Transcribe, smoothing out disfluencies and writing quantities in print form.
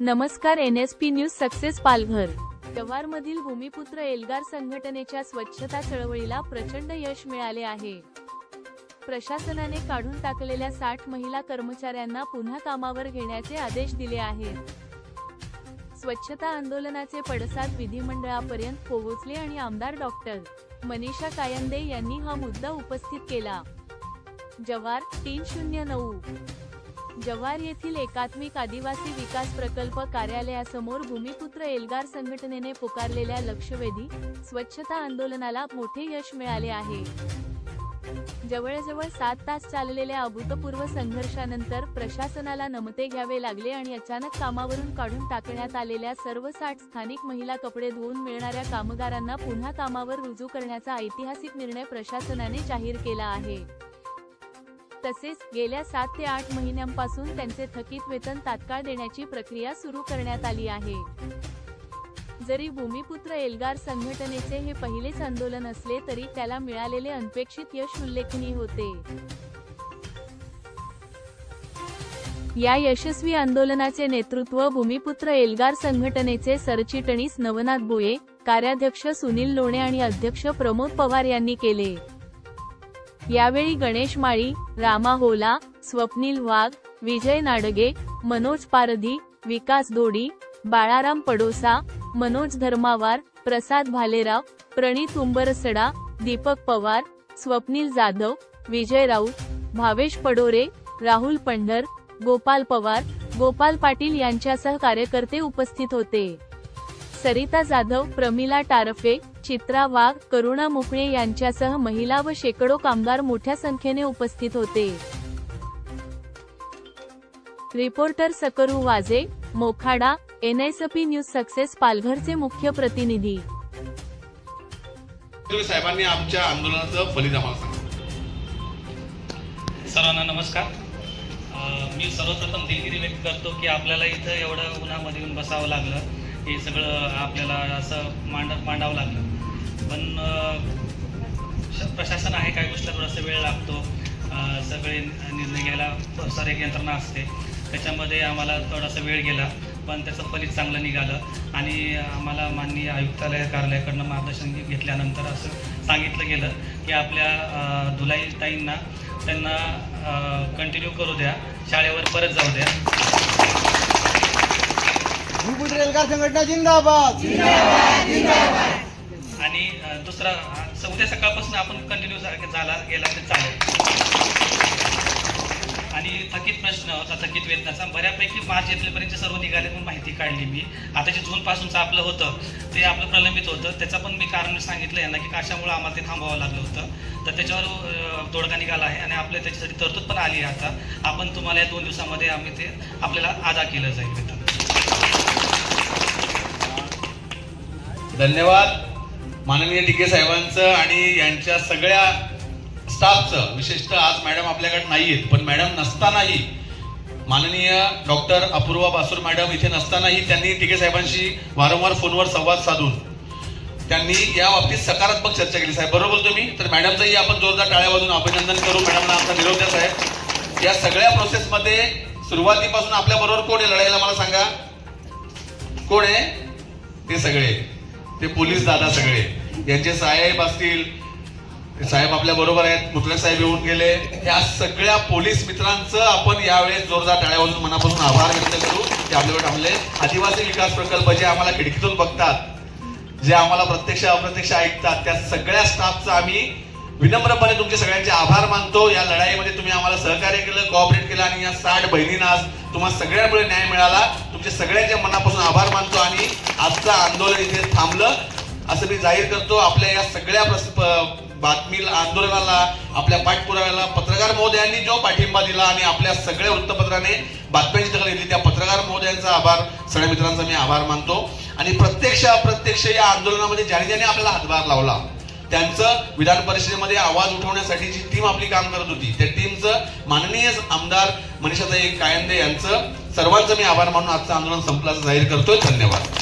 नमस्कार, NSP news success Palghar. जव्हारमधील भूमिपुत्र एल्गार संघटनेच्या स्वच्छता चळवळीला प्रचंड यश मिळाले आहे. प्रशासनाने काढून टाकलेल्या 60 महिला कर्मचाऱ्यांना पुन्हा कामावर घेण्याचे आदेश दिले आहेत. स्वच्छता आंदोलनाचे पडसाद विधिमंडळापर्यंत पोहोचले आणि आमदार डॉक्टर मनीषा कायंदे यांनी हा मुद्दा उपस्थित केला. जव्हार 309 जव्हार येथील एकात्मिक आदिवासी विकास प्रकल्प कार्यालयासमोर भूमिपुत्र एल्गार संघटनेने पुकारलेल्या लक्षवेधी स्वच्छता आंदोलनाला मोठे यश मिळाले आहे. जवळजवळ 7 तास चाललेल्या अभूतपूर्व संघर्षानंतर प्रशासनाला नमते घ्यावे लागले आणि अचानक कामावरून काढून टाकण्यात आलेल्या सर्व 60 स्थानिक महिला कपडे धुवून मिळणाऱ्या कामगारांना पुन्हा कामावर रुजू करण्याचा ऐतिहासिक निर्णय प्रशासनाने जाहीर केला आहे. तसेच गेल्या 7 ते 8 महिन्यांपासून त्यांचे थकीत वेतन तात्काळ देण्याची प्रक्रिया सुरू करण्यात आली आहे. जरी भूमिपुत्र एल्गार संघटनेचे हे पहिलेच आंदोलन असले तरी त्याला मिळालेले अनपेक्षित यश उल्लेखनीय होते. या यशस्वी आंदोलनाचे नेतृत्व भूमिपुत्र एल्गार संघटनेचे सरचिटणीस नवनाथ भोये, कार्याध्यक्ष सुनील लोणे आणि अध्यक्ष प्रमोद पवार यांनी केले. यावेळी गणेश माळी, रामा होला, स्वप्नील वाघ, विजय नाडगे, मनोज पारधी, विकास दोडी, बाळाराम पडोसा, मनोज धर्मावार, प्रसाद भालेराव, प्रणित उंबरसडा, दीपक पवार, स्वप्नील जाधव, विजय राऊत, भावेश पडोरे, राहुल पंढर, गोपाल पवार, गोपाल पाटील यांच्यासह कार्यकर्ते उपस्थित होते. सरिता जाधव, प्रमिला टारफे, चित्रा वाघ, करुणा मुकळे यांच्यासह महिला व शेकडो कामगार मोठ्या संख्येने उपस्थित होते. रिपोर्टर सकरू वाजे, मोखाडा, NSP न्यूज सक्सेस पालघरचे मुख्य प्रतिनिधी. साहेबांनी आमच्या आंदोलनाचं फलित आम्हाला सांगितलं. सर्वांना नमस्कार. मी सर्वप्रथम दिलगिरी व्यक्त करतो की आपल्याला इथं एवढं उन्हामध्ये येऊन बसावं लागलं. हे सगळं आपल्याला असं मांडावं लागलं. पण प्रशासन आहे, काही गोष्टीला थोडासा वेळ लागतो. सगळे निर्णय घ्यायला सारे एक यंत्रणा असते, त्याच्यामध्ये आम्हाला थोडासा वेळ गेला. पण त्याचं फलित चांगलं निघालं आणि आम्हाला माननीय आयुक्तालय कार्यालयाकडनं मार्गदर्शन घेतल्यानंतर असं सांगितलं गेलं की आपल्या धुलाई ताईंना त्यांना कंटिन्यू करू द्या, शाळेवर परत जाऊ द्या. भूमिपुत्र एल्गार संघटना जिंदाबाद. आणि दुसरा उद्या सकाळपासून आपण कंटिन्यू गेला तर चालेल. आणि थकीत प्रश्न होता, थकीत वेतनाचा बऱ्यापैकी मार्च एप्रिलपर्यंत सर्व निघाले म्हणून माहिती काढली मी. आता जे जूनपासूनचं आपलं होतं ते आपलं प्रलंबित होतं, त्याचं पण मी कारण सांगितलं यांना की कशामुळे आम्हाला ते थांबवावं लागलं होतं. तर त्याच्यावर तोडगा निघाला आहे आणि आपल्या त्याच्यासाठी तरतूद पण आली आहे. आता आपण तुम्हाला या 2 दिवसामध्ये आम्ही ते आपल्याला अदा केलं जाईल वेतन. धन्यवाद माननीय DK साहेबांचं आणि यांच्या सगळ्या स्टाफचं. विशेषतः आज मॅडम आपल्याकडे नाहीयेत, पण मॅडम नसतानाही माननीय डॉक्टर अपूर्वा बासूर मॅडम इथे नसतानाही त्यांनी DK साहेबांशी वारंवार फोनवर संवाद साधून त्यांनी या बाबतीत सकारात्मक चर्चा केली. साहेब बरोबर बोलतो मी. तर मॅडमचंही आपण जोरदार टाळ्या वाजून अभिनंदन करू. मॅडमना आमचा निरोप द्या साहेब. या सगळ्या प्रोसेसमध्ये सुरुवातीपासून आपल्या बरोबर कोण आहे लढायला मला सांगा. कोण आहे? ते सगळे, ते पोलीस दादा सगळे, यांचे साहेब असतील, साहेब आपल्या बरोबर आहेत, मुतलक साहेब येऊन गेले. या सगळ्या पोलीस मित्रांचं आपण यावेळेस जोरदार टाळ्या वाजून मनापासून आभार व्यक्त करू की आपल्याकडे थांबले. आदिवासी विकास प्रकल्प जे आम्हाला खिडकीतून बघतात, जे आम्हाला प्रत्यक्ष अप्रत्यक्ष ऐकतात, त्या सगळ्या स्टाफचा आम्ही विनम्रपणे तुमचे सगळ्यांचे आभार मानतो. या लढाईमध्ये तुम्ही आम्हाला सहकार्य केलं, कोऑपरेट केलं आणि या 60 बहिणींना आज तुम्हाला सगळ्यांमुळे न्याय मिळाला. तुमचे सगळ्यांच्या मनापासून आभार मानतो आणि आजचं आंदोलन इथे थांबलं असं मी जाहीर करतो. आपल्या या सगळ्या बातमीला, आंदोलनाला, आपल्या पाठपुराव्याला पत्रकार महोदयांनी जो पाठिंबा दिला आणि आपल्या सगळ्या वृत्तपत्राने बातम्यांची दखल घेतली त्या पत्रकार महोदयांचा आभार, सगळ्या मित्रांचा मी आभार मानतो. आणि प्रत्यक्ष अप्रत्यक्ष या आंदोलनामध्ये ज्याने ज्याने आपल्याला हातभार लावला त्यांचं विधान परिषदेमध्ये आवाज उठवण्यासाठी जी टीम आपली काम करत होती त्या टीमचं माननीय आमदार मनीषाताई कायंदे यांचं सर्वांचं मी आभार मानून आजचं आंदोलन संपल्याचं जाहीर करतोय. धन्यवाद.